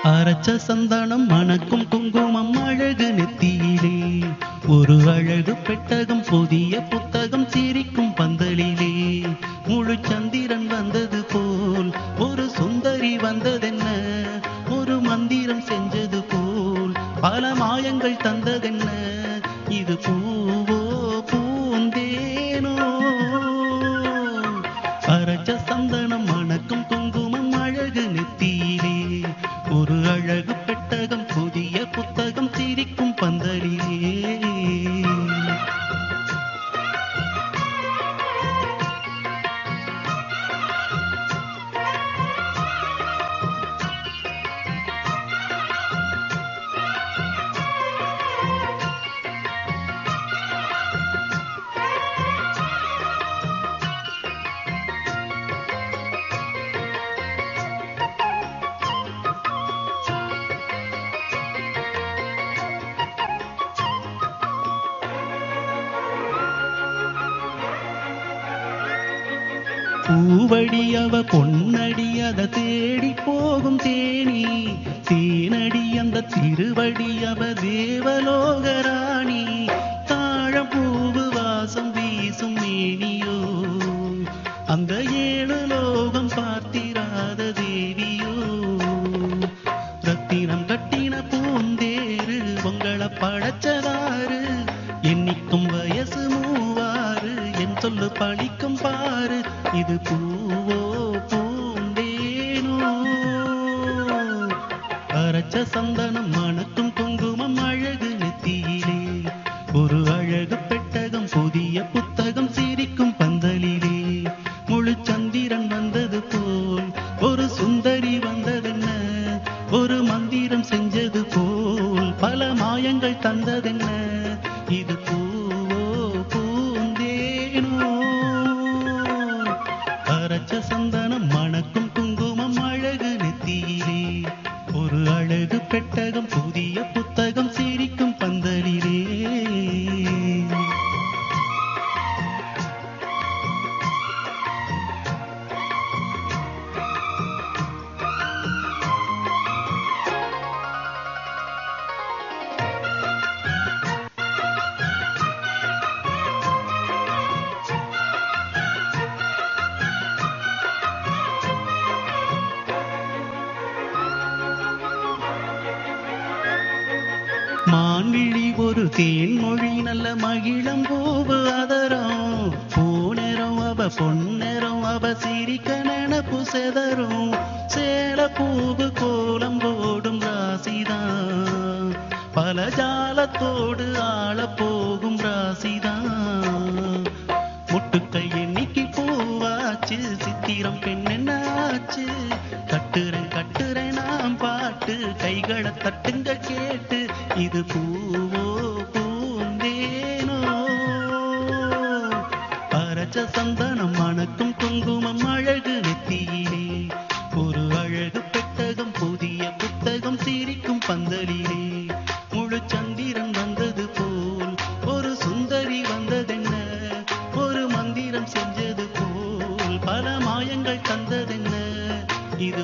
அரைச்ச சந்தனம் மணக்கும் குங்குமம் அழகு நெத்தியிலே ஒரு அழகு பெட்டகம் புதிய புத்தகம் சிரிக்கும் பந்தலிலே முழு சந்திரன் வந்தது போல் ஒரு சுந்தரி வந்ததென்ன ஒரு மந்திரம் செஞ்சது போல் பல மாயங்கள் தந்ததென்ன இது பூவோ பூந்தேனோ அரைச்ச சந்தனம் மணக்கும் குங்குமம் அழகு நெத்தியிலே ஒரு அழகு பெட்டகம் புதிய புத்தகம் சிரிக்கும் பந்தலிலே பூவடி அவ பொன்னடி அத தேடி போகும் தேனி தேனடி அந்த திருவடி அவ தேவலோகராணி தாழம் பூவு வாசம் வீசும் மேனியோ அந்த ஏழு லோகம் பார்த்திராத தேவியோ ரத்தினம் கட்டின பூந்தேரு உங்களை படைச்சதாரு என்னைக்கும் வயசு மூவாறு என் சொல்லு பழிக்கும் பாரு இது பூவோ பூந்தேனோ அரைச்ச சந்தனம் மணக்கும் குங்குமம் அழகு நெத்தியிலே ஒரு அழகு பெட்டகம் புதிய புத்தகம் சிரிக்கும் பந்தலிலே முழு சந்திரன் வந்தது போல் ஒரு சுந்தரி வந்ததென்ன ஒரு மந்திரம் செஞ்சது போல் பல மாயங்கள் தந்ததென்ன இது பூவோ பூந்தேனோ அரைச்ச சந்தனம் மணக்கும் குங்குமம் அழகு நெத்தியிலே ஒரு அழகு பெட்டகம் புதிய புத்தகம் சிரிக்கும் பந்தலிலே மான்விழி ஒரு தேன்மொழி நல்ல மகிழம் பூவு அதரம் பூநெறம் அவ பொன்னெறம் அவ சிரிக்க நினப்பு செதறும் சேல பூவு கோலம் போடும் ராசிதான் பல ஜாலத்தோடு ஆள போகும் ராசிதான் முட்டுக்கள் எண்ணிக்கை பூவாச்சு சித்திரம் பெண்ணென்னாச்சு கட்டுறேன் நாம் பாட்டு கைகளை தட்டுங்க கேட்டு இது பூவோ பூந்தேனோ அரைச்ச சந்தனம் மணக்கும் குங்குமம் அழகு நெத்தியிலே ஒரு அழகு பெட்டகம் புதிய புத்தகம் சிரிக்கும் பந்தலிலே முழு சந்திரன் வந்தது போல் ஒரு சுந்தரி வந்ததென்ன ஒரு மந்திரம் செஞ்சது போல் பல மாயங்கள் தந்ததென்ன இது